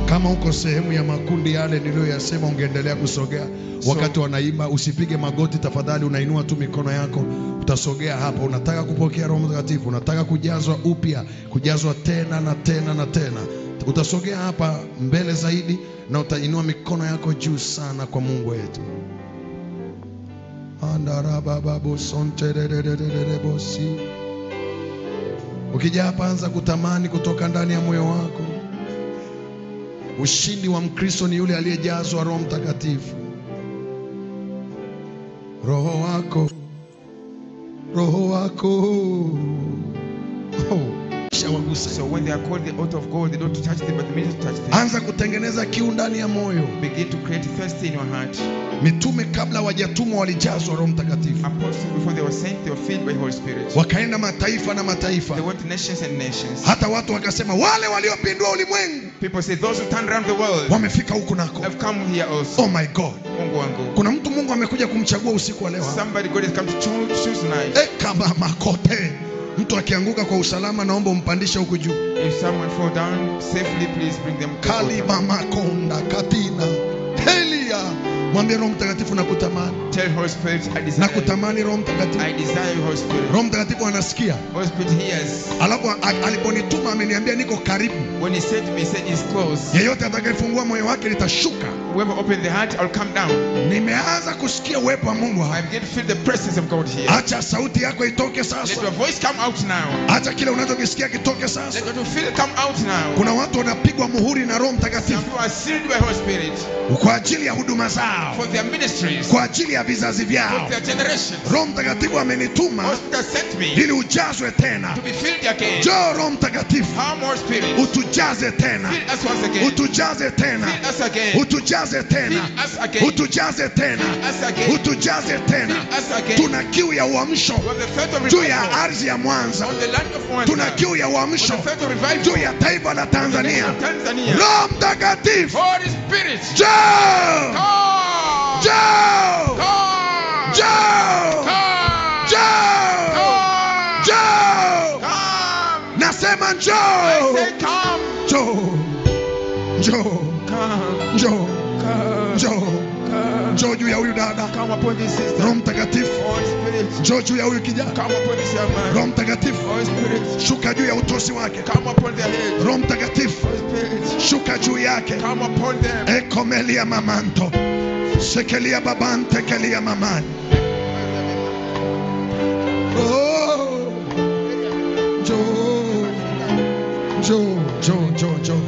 Kama uko sehemu ya makundi yale niliyoyasema, ungeendelea kusogea. Wakati wanaimba usipige magoti tafadhali, unainua tu mikono yako, utasogea hapa. Unataka kupokea Roho Mtakatifu, unataka kujazwa upya, kujazwa tena na tena na tena, utasogea hapa mbele zaidi na utainua mikono yako juu sana kwa Mungu wetu. Ukija hapa, anza kutamani kutoka ndani ya moyo wako. Ushindi wa Mkristo ni yule aliyejazwa Roho Mtakatifu. Roho wako, Roho wako. So when they are called the altar of God, they don't touch them, but the minister touch them. Anza kutengeneza kiu ndani ya moyo. Begin to create thirst in your heart. Mitume kabla hawajatumwa walijazwa Roho Mtakatifu. Apostles before they were sent, they were filled by Holy Spirit. Wakaenda mataifa na mataifa. They went to nations and nations. Hata watu wakasema wale waliopindua ulimwengu. People say those who turn around the world wamefika huku nako. have come here also. Oh my God. Mungu wangu. Kuna mtu Mungu amekuja kumchagua usiku wa leo. Somebody God has come to choose tonight. Kama makote. Mtu akianguka kwa usalama, naomba umpandishe huku juu. If someone fall down safely, please bring them to Kali mama konda katina Helia. Mwambie Roho Mtakatifu nakutamani. Tell Holy Spirit I desire. Nakutamani Roho Mtakatifu. I desire you, Holy Spirit. Roho Mtakatifu anasikia. Holy Spirit hears. Alafu aliponituma ameniambia niko karibu. When he said to me, he said he's close. Yeyote atakayefungua moyo wake litashuka. Whoever open the heart, I'll come down. Nimeanza kusikia uwepo wa Mungu hapa. I begin to feel the presence of God here. Acha sauti yako itoke sasa. Let your voice come out now. Acha kile unachokisikia kitoke sasa. Let what you feel come out now. Kuna watu wanapigwa muhuri na Roho Mtakatifu. Some people are sealed by Holy Spirit. Kwa ajili ya huduma zao. For their ministries. Kwa ajili ya vizazi vyao. For their generations. Roho Mtakatifu amenituma. Holy Spirit sent me. Ili ujazwe tena. To be filled again. Njoo Roho Mtakatifu. Come more Spirit. Utujaze tena. Fill us once again. Utujaze tena. Fill us again. Utujaze tena. Fill us again. Utujaze tena. Fill us again. Utujaze tena. Fill us again. Tuna kiu ya uamsho juu ya ardhi ya Mwanza. Tuna kiu ya uamsho juu ya taifa la Tanzania. Roho Mtakatifu. Holy Spirit. Njoo. Njoo. Njoo. Njoo. Nasema njoo. Njoo. Njoo. Njoo. Njoo. Njoo juu ya huyu dada. Roho Mtakatifu. Njoo juu ya huyu kijana. Roho Mtakatifu. Shuka juu ya utosi wake. Roho Mtakatifu. Shuka juu yake. Ekomelia mamanto. Sekelia babante kelia mamani. Oh. Njoo. Njoo. Njoo. Njoo. Njoo.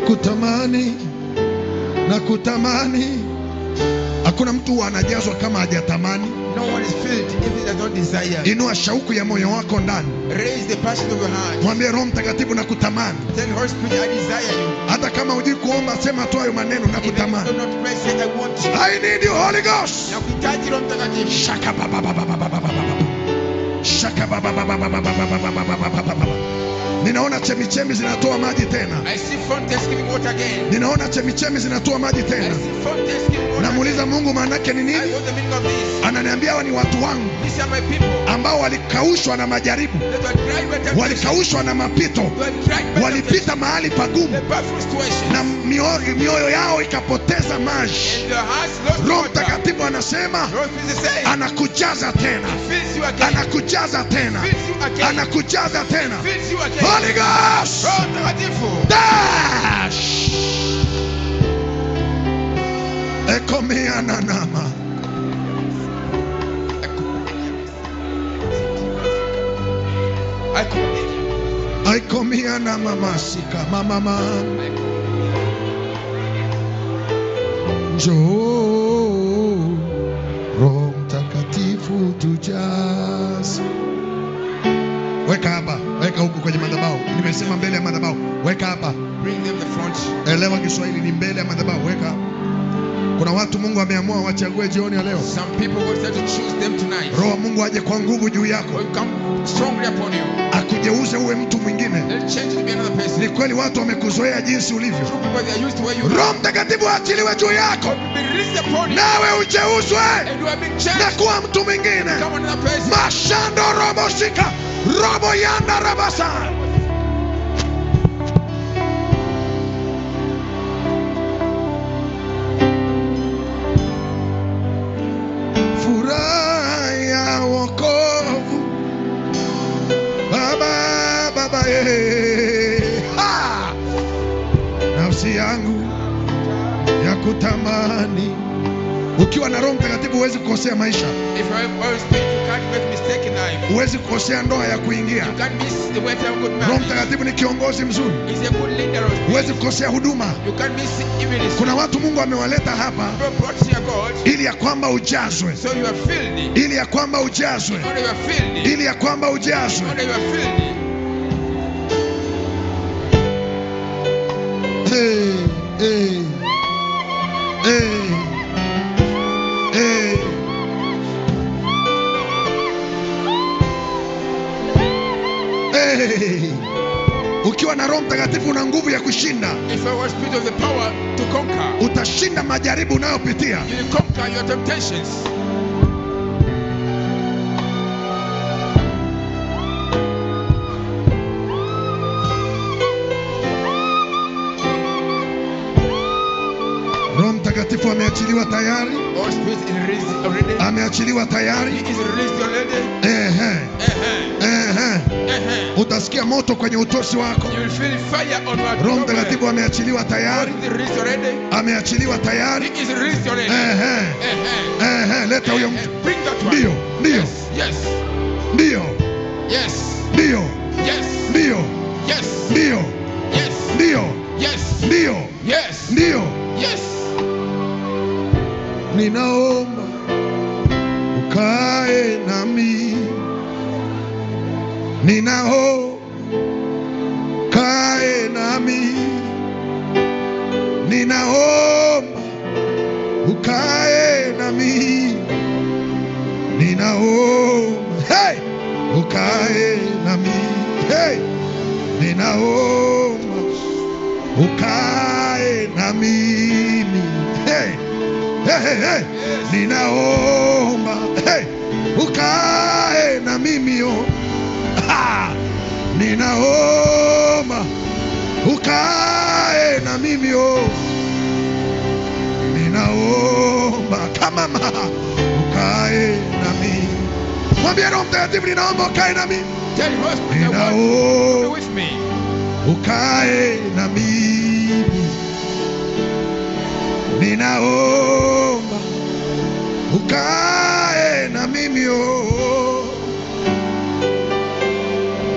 Kutamani na kutamani Hakuna mtu anajazwa kama hajatamani. No one is filled if he does not desire. Inua shauku ya moyo wako ndani. Raise the passion of your heart. Mwambie Roho Mtakatifu na kutamani. Tell the Holy Spirit, I desire you. Hata kama hujui kuomba, sema tu hayo maneno na kutamani. Even if you do not pray, say, I want you. I need you, Holy Ghost. Na kuhitaji Roho Mtakatifu. Shaka baba baba baba baba baba. Shaka baba baba baba baba baba baba. Ninaona chemichemi zinatoa maji tena. I see fountains giving water again. Ninaona chemichemi zinatoa maji I tena. see fountains giving water. Namuuliza Mungu maana yake ni I nini? know the meaning of this. Ananiambia hawa ni watu wangu These are my people. ambao walikaushwa na majaribu, That were tried by temptation. walikaushwa na mapito, They were tried by temptation. walipita mahali pagumu The painful situations. na mioyo yao ikapoteza maji. And their hearts lost Roho water. Mtakatifu anasema Lord, please say, anakujaza tena, fills you again. anakujaza tena, Fills you again. anakujaza tena. Fills you again. Holy Ghost, Roho Mtakatifu. dash ekomea na nama. Aikomia na mamasika mama. Njoo Roho Mtakatifu tujaze. Weka hapa, weka huku kwenye madhabahu. Nimesema mbele ya madhabahu. Weka hapa. Bring them the front. Elewa Kiswahili, ni mbele ya madhabahu. Weka hapa. Kuna watu Mungu ameamua wachague jioni ya leo. Some people will start to choose them tonight. Roho Mungu aje kwa nguvu juu yako, Will come strongly upon you. akugeuze uwe mtu mwingine. They'll change to be another person. Ni kweli watu wamekuzoea jinsi ulivyo. True people, they are used to where you are. Roho Mtakatifu aachiliwe juu yako, God will be released upon you. nawe ujeuzwe And you are being na changed. kuwa mtu mwingine. Become another person. Mashando robo shika robo yanda rabasa. Furaha ya wokovu baba baba ha! Nafsi yangu ya kutamani. Ukiwa na Roho Mtakatifu huwezi kukosea maisha, If you have Holy Spirit, you can't make mistake in life. huwezi kukosea ndoa ya kuingia. You can't miss the way to have a good Roho marriage. Mtakatifu ni kiongozi mzuri, He's a good leader of huwezi kukosea huduma. You can't miss evangelism. Kuna watu Mungu amewaleta hapa God brought you God, ili ya kwamba ujazwe, so you are filled. ili ya kwamba ujazwe, Not that you are filled. ili ya kwamba ujazwe. Not that you are filled. Hey, hey, hey, hey. Hey. Ukiwa na Roho Mtakatifu una nguvu ya kushinda. If you have spirit of the power to conquer, Utashinda majaribu unayopitia. you will conquer your temptations. Roho Mtakatifu ameachiliwa tayari, All spirit is released already. ameachiliwa He tayari. is released already. Ehe, ehe. Uh-huh. Utasikia moto kwenye utosi wako. You will feel fire on your Roho abdomen. Mtakatifu ameachiliwa God tayari, is released already. ameachiliwa tayari. He is released already. Ehe, ehe. Leta huyo mtu. Bring that one. Ndio, ndio, Yes, yes, ndio, yes, ndio, yes, ndio, yes, ndio, yes, ndio, yes, ndio, yes, ndio. yes. Ninaomba ukae nami, ninaomba ukae nami, ninaomba ukae nami, ninaomba hey, ukae nami hey, ninaomba ukae na mimi hey. Hey, hey, hey. Ninaomba hey, ukae na mimi oh. Ninaomba ukae na mimi oh. Ninaomba kama ukae na mimi. Mwambie Roho Mtakatifu, ninaomba ukae na mimi. Tell your spirit, I want you to Ninaomba be with me. ukae na mimi. Ninaomba ukae na mimi oh.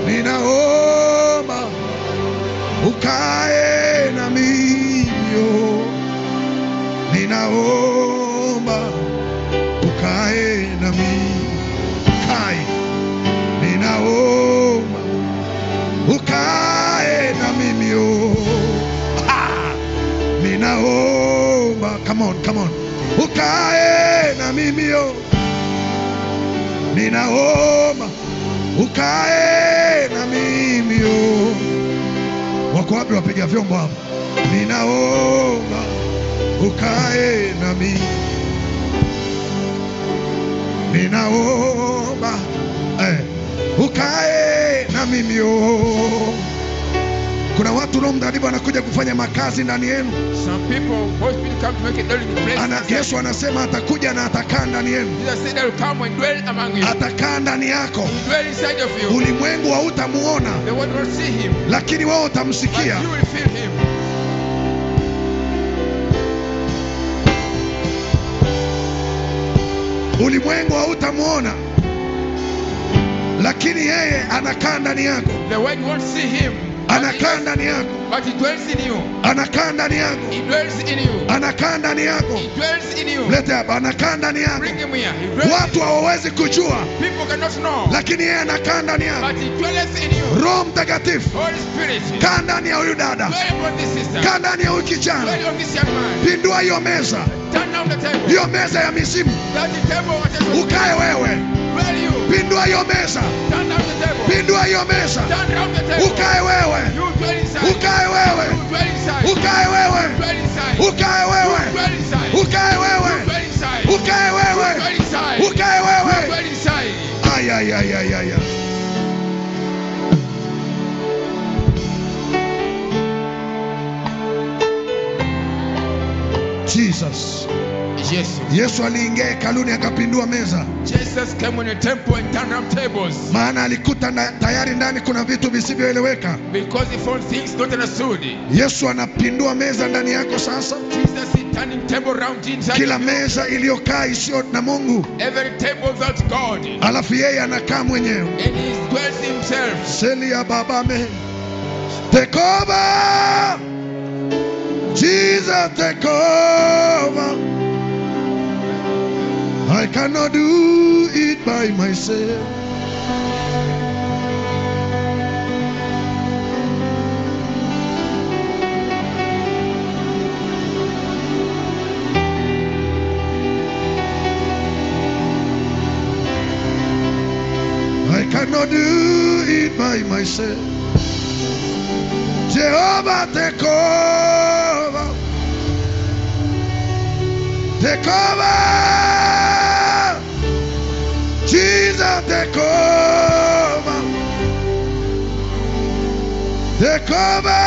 Ninaomba ukae na mimi oh. Ninaomba come on. Ukae na mimi yo. Ninaomba ukae na mimi yo. Wako wapi wapiga vyombo hapo? Ninaomba ukae na mimi. Ninaomba ukae na mimi yo. Kuna watu Roho Mtakatifu anakuja kufanya makazi ndani yenu. Some people, Holy Spirit come to make a dwelling place. Yesu anasema atakuja na atakaa ndani yenu. Jesus said that will come and dwell among you. Atakaa ndani yako. He will dwell inside of you. Ulimwengu hautamuona. The world will see him. Lakini wewe utamsikia. But you will feel him. Ulimwengu hautamuona. Lakini yeye anakaa ndani yako. The world won't see him. Anakaa ndani yako. But he dwells in you. Anakaa ndani yako. He dwells in you. Anakaa ndani yako. He dwells in you. Leta hapa, anakaa ndani yako. Bring him here. He dwells. Watu hawawezi kujua. People cannot know. Lakini yeye anakaa ndani yako. But he dwells in you. Roho Mtakatifu. Holy Spirit. Kaa ndani ya huyu dada. Dwell upon this sister. Kaa ndani ya huyu kijana. Dwell on this young man. Pindua hiyo meza. Turn down the table. Hiyo meza ya misimu. That's the table of the Ukae wewe. Dwell you. Pindua hiyo meza. Turn down the table. Pindua hiyo meza. Turn down the table. Ukae wewe. You dwell inside. Ukae wewe. You dwell inside. Ukae wewe. You dwell inside. Ukae wewe. You dwell inside. Ukae wewe. You dwell inside. Ukae wewe. You dwell inside. Ukae You wewe. dwell inside. Ay ay ay ay ay. Jesus. Yesu aliingia hekaluni akapindua meza. Jesus came in the temple and turned around tables. Maana alikuta tayari ndani kuna vitu visivyoeleweka. Because he found things not understood. Yesu anapindua meza ndani yako sasa. Jesus is turning table around inside. Kila meza iliyokaa isiyo na Mungu. Every table without God. Alafu yeye anakaa mwenyewe. And he dwells himself. Selia baba me. Take over. Jesus, take over. I cannot do it by myself. I cannot do it by myself. Jehovah, take over. Take over. Jesus, take over. Take over.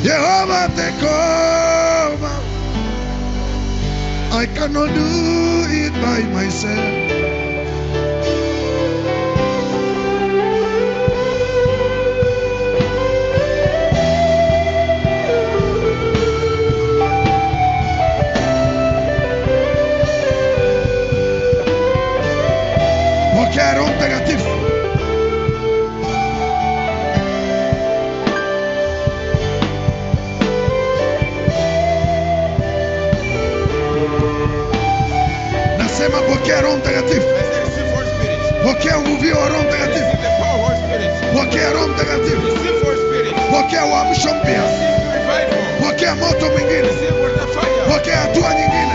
Jehovah, take over. I cannot do it by myself. Pokea Roho Mtakatifu. Nasema pokea Roho Mtakatifu. Pokea uvuvio wa Roho Mtakatifu. Pokea Roho Mtakatifu. Pokea uamsho mpya. Pokea moto mwingine. Pokea hatua nyingine.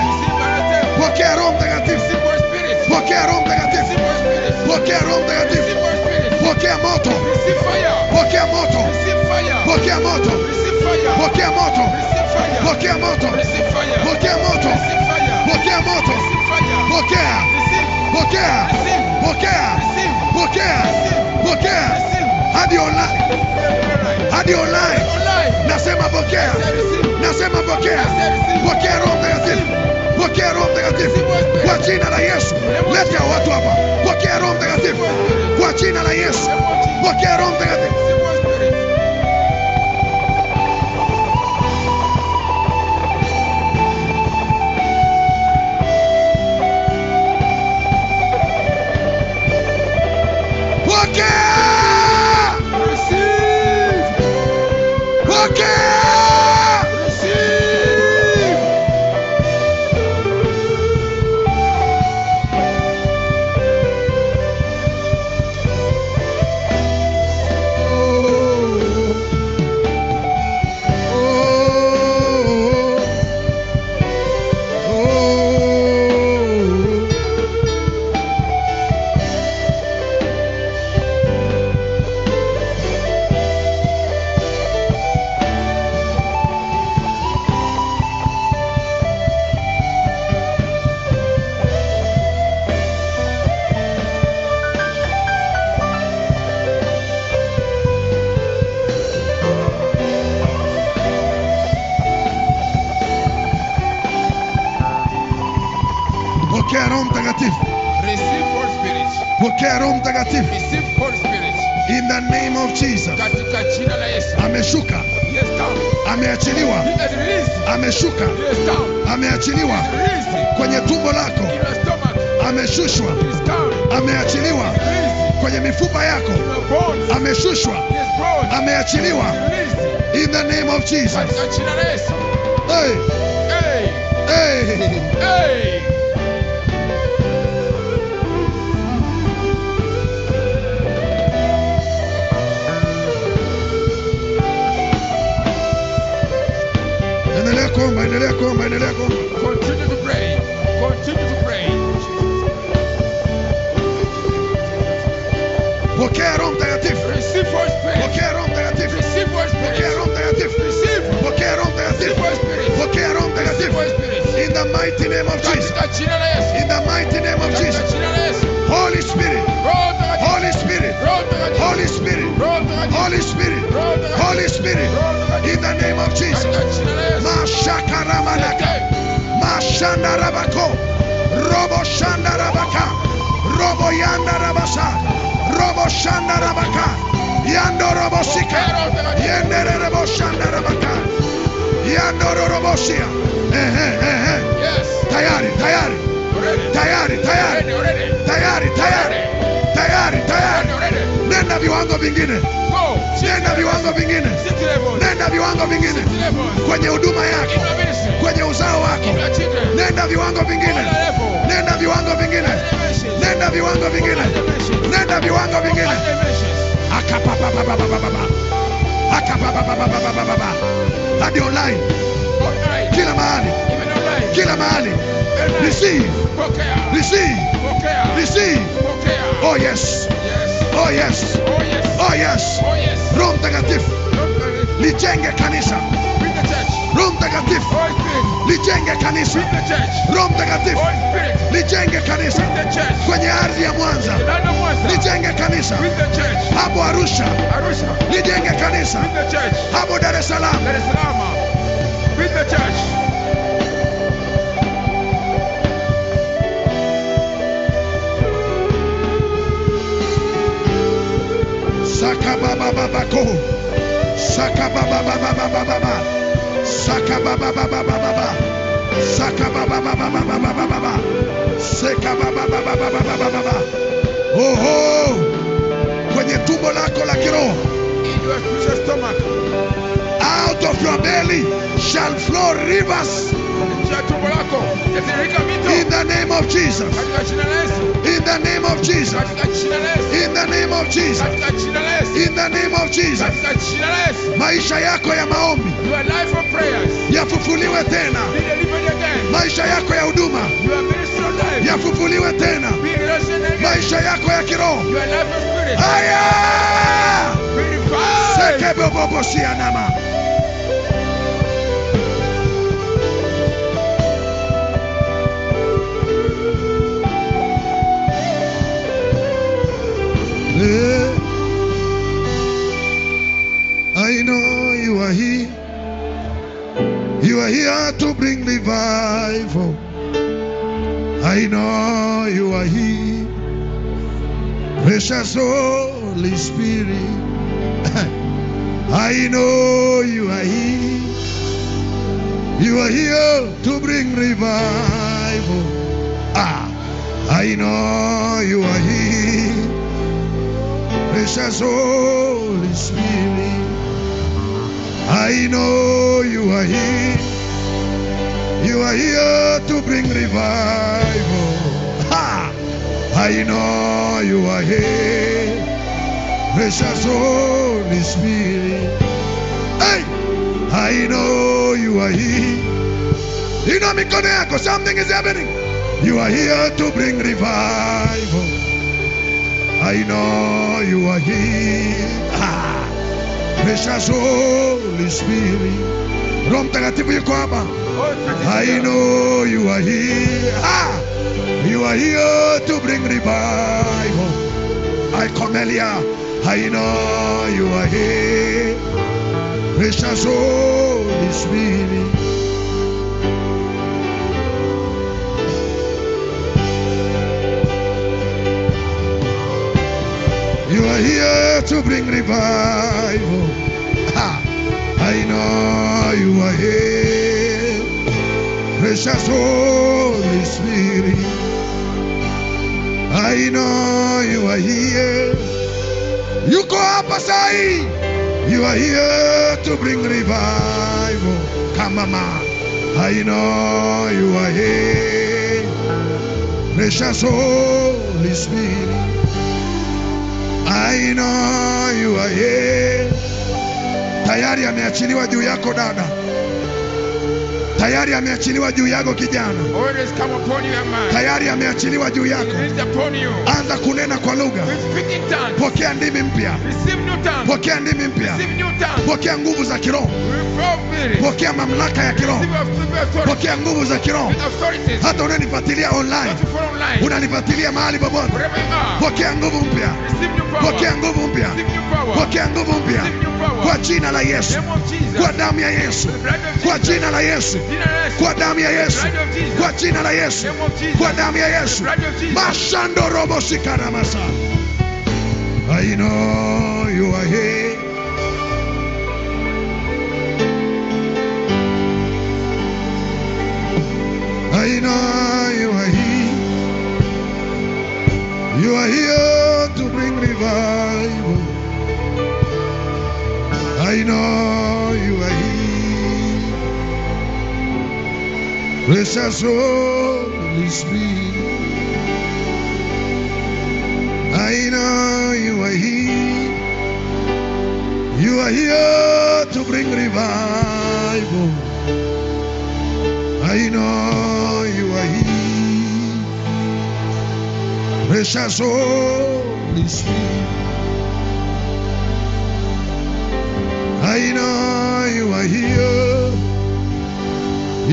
Pokea Roho Mtakatifu. Pokea Roho Mtakatifu. Pokea Roho Mtakatifu. Pokea moto. Pokea moto. Pokea moto. Pokea moto. Pokea moto. Pokea moto. Pokea moto. Pokea. Pokea. Pokea. Pokea. Pokea. Hadi online. Hadi online. Nasema pokea. Nasema pokea. Pokea Roho Mtakatifu. Pokea Roho Mtakatifu. Kwa jina la Yesu. Leta watu hapa. Pokea Roho Mtakatifu. Kwa jina la Yesu. Pokea Roho Mtakatifu. Pokea! Receive! Pokea! Receive! Oh. Pokea Roho Mtakatifu. Receive Holy Spirit. Pokea Roho Mtakatifu. Receive Holy Spirit. In the name of Jesus. Katika jina la Yesu. Ameshuka. He has come. Ameachiliwa. He has released. Ameshuka. He has come. Ameachiliwa He has released. kwenye tumbo lako. In your stomach. Ameshushwa. He has come. Ameachiliwa He has released. kwenye mifupa yako. In your bones. Ameshushwa. He has brought. Ameachiliwa He has released. in the name of Jesus. Katika jina la Yesu. Hey, Hey. hey. Hey. Endelea kuomba, endelea kuomba, endelea kuomba. Continue to pray. Continue to pray. Pokea Roho Mtakatifu. Receive Holy Spirit. Pokea Roho Mtakatifu. Receive Holy Pokea Spirit. Roho Mtakatifu. Receive. Pokea Roho Receive Mtakatifu. Holy Spirit. Pokea Roho Receive Mtakatifu. Holy Spirit. In the mighty name of Jesus. Katika jina la Yesu. In the mighty name of Katika Jesus. jina la Yesu. Holy Spirit. Roho Mtakatifu. Holy Spirit. Roho Mtakatifu. Holy Spirit. Roho Mtakatifu. Holy Spirit. Roho Mtakatifu. Holy Spirit. Roho Mtakatifu. In the name of Jesus. Katika jina la Yesu. Mashakaramanaka. Mashandarabako. Robo Shandarabaka. Robo Yandarabasa. Robo Shandarabaka. Yando Robosika. Yendere Robo Shandarabaka. Yando Robosia. Yes. Tayari, tayari. Already. Tayari, tayari. Already. Tayari, tayari. Tayari, tayari. Already. Nenda viwango vingine. Go. Nenda viwango vingine. City level. Nenda viwango vingine. City level. Kwenye huduma yako. In your ministry. Kwenye uzao wako. In your children. Nenda viwango vingine. On the level. Nenda viwango vingine. Dimensions. Nenda viwango vingine. Dimensions. Nenda viwango vingine. Dimensions. Akapapapapapapapa. Akapapapapapapapa. Hadi online. Online. Kila mahali. Even online. Kila mahali. Online. Receive. Pokea. Receive. Pokea. Receive. Pokea. Oh yes. Yes. Oh yes. Oh yes. Oh yes. Oh yes. Roho Mtakatifu Roho Mtakatifu. lijenge kanisa. Bring the church. Roho Mtakatifu Holy Spirit. lijenge kanisa. Bring the church. Roho Mtakatifu Holy Spirit. lijenge kanisa Bring the church. kwenye ardhi ya Mwanza. The land of Mwanza. Lijenge kanisa Bring the church. hapo Arusha. Arusha. Lijenge kanisa Bring the church. hapo Dar es Salaam. Dar es Salaam. Bring the church. Sakababababako. Sakababababababa. Sakababababababa. Sakababababababa. Sekababababababa. Oho, kwenye tumbo lako la kiroho. In your spiritual stomach. Out of your belly shall flow rivers. Kupitia tumbo lako. Yatiririka mito. In the name of Jesus. Katika jina la Yesu. In the name of Jesus. Katika jina la Yesu. In the name of Jesus. Katika jina la Yesu. In the name of Jesus. Katika jina la Yesu. Maisha yako ya maombi Your life of prayers. yafufuliwe tena. Be delivered again. Maisha yako ya huduma Your ministry of life. yafufuliwe tena. Be resurrected again. Maisha yako ya kiroho. Your life of spirit. Haya! Purified. Sekebobobosia nama. I know you are here. You are here to bring revival. I know you are here. Precious Holy Spirit. I know you are here. You are here to bring revival. I know you are here. Precious Holy Spirit. I know you are here. You are here to bring revival. I know you are here. Precious Holy Spirit. Hey, I know you are here. You know mikono yako, something is happening. You are here to bring revival. I know you are here. Precious Holy Spirit. Roho Mtakatifu yuko hapa. I know you are here. You are here to bring revival. I Cornelia, I know you are here. Precious Holy Spirit. to bring revival. I know you are here, precious Holy Spirit. I know you are here. You go up aside. You are here to bring revival. Come on, I know you are here, precious Holy Spirit. I know you are here. Tayari ameachiliwa juu yako dada. Tayari ameachiliwa juu yako kijana. Tayari ameachiliwa juu yako. Anza kunena kwa lugha. Pokea ndimi mpya. Pokea ndimi mpya. Pokea nguvu za kiroho. Pokea mamlaka ya kiroho. Pokea nguvu za kiroho. Hata unanifuatilia online, unanifuatilia mahali popote, pokea nguvu mpya. Pokea nguvu mpya. Pokea nguvu mpya. Kwa jina la Yesu. Kwa damu ya Yesu. Kwa jina la Yesu. Kwa damu ya Yesu. Kwa jina la Yesu. Kwa damu ya Yesu. Mashando robo sikana masa. I know you are here. I know you are here. You are here to bring revival. I know you are here, precious Holy Spirit. I know you are here. You are here to bring revival. I know you are here, precious Holy Spirit. I know you are here.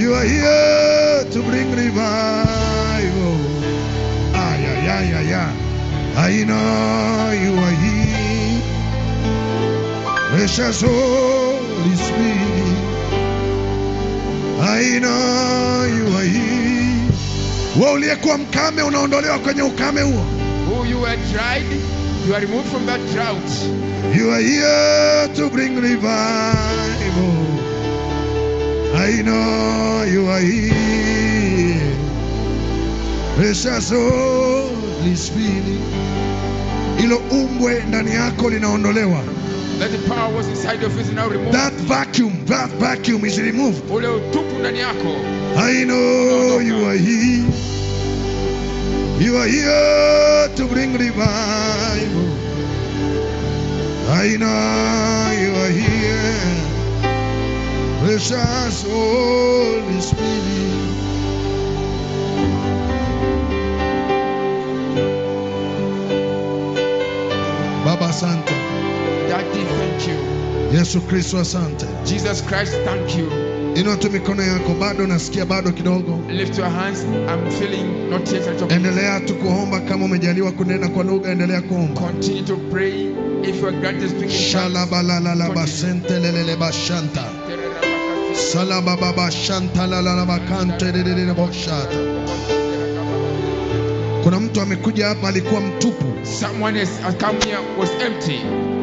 You are here to bring revival. I know you are here, precious Holy Spirit. I know you are here. Wewe uliyekuwa mkame unaondolewa kwenye ukame huo. Who you were dried, you are removed from that drought. You are here to bring revival. I know you are here, precious Holy Spirit. Ilo umbwe ndani yako linaondolewa. That the power was inside of you is now removed. That vacuum is removed. Ule utupu ndani yako. I know you are here. You are here to bring revival. I know you are here, precious Holy Spirit. Baba asante. Daddy, thank you. Yesu Kristo asante. Jesus Christ, thank you. Inua tu mikono yako, bado nasikia bado kidogo. Lift your hands. I'm feeling not yet at all. Endelea tu kuomba, kama umejaliwa kunena kwa lugha endelea kuomba. Continue to pray. If you are granted speaking Shalabalala basente lelele bashanta. Salababa bashanta lalala bakante lelele boshata. Kuna mtu amekuja hapa alikuwa mtupu. Someone has come here was empty.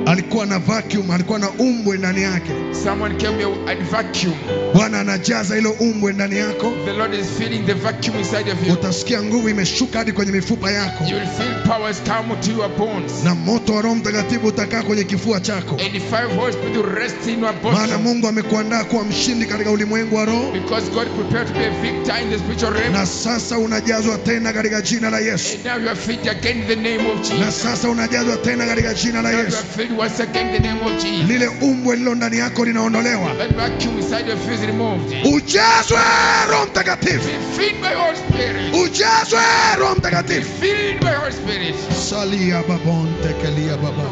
Alikuwa na vacuum, alikuwa na umbwe ndani yake. Someone came here at vacuum. Bwana anajaza hilo umbwe ndani yako. The Lord is filling the vacuum inside of you. Utasikia nguvu imeshuka hadi kwenye mifupa yako. You will feel powers come to your bones. Na moto wa Roho Mtakatifu utakaa kwenye kifua chako. And the five Holy Spirit will rest in your body. Maana Mungu amekuandaa kuwa mshindi katika ulimwengu wa roho. Because God prepared to be a victor in the spiritual realm. Na sasa unajazwa tena katika jina la Yesu. And now you are filled again in the name of Jesus. Na sasa unajazwa tena katika jina la Now you Yesu. are filled once again in the name of Jesus. Lile umbwe lilo ndani yako linaondolewa. That vacuum inside of you is removed. Ujazwe Roho Mtakatifu. Be filled by Holy Spirit. Ujazwe Roho Be Mtakatifu. filled by Holy Spirit. Salia babonte kelia baba.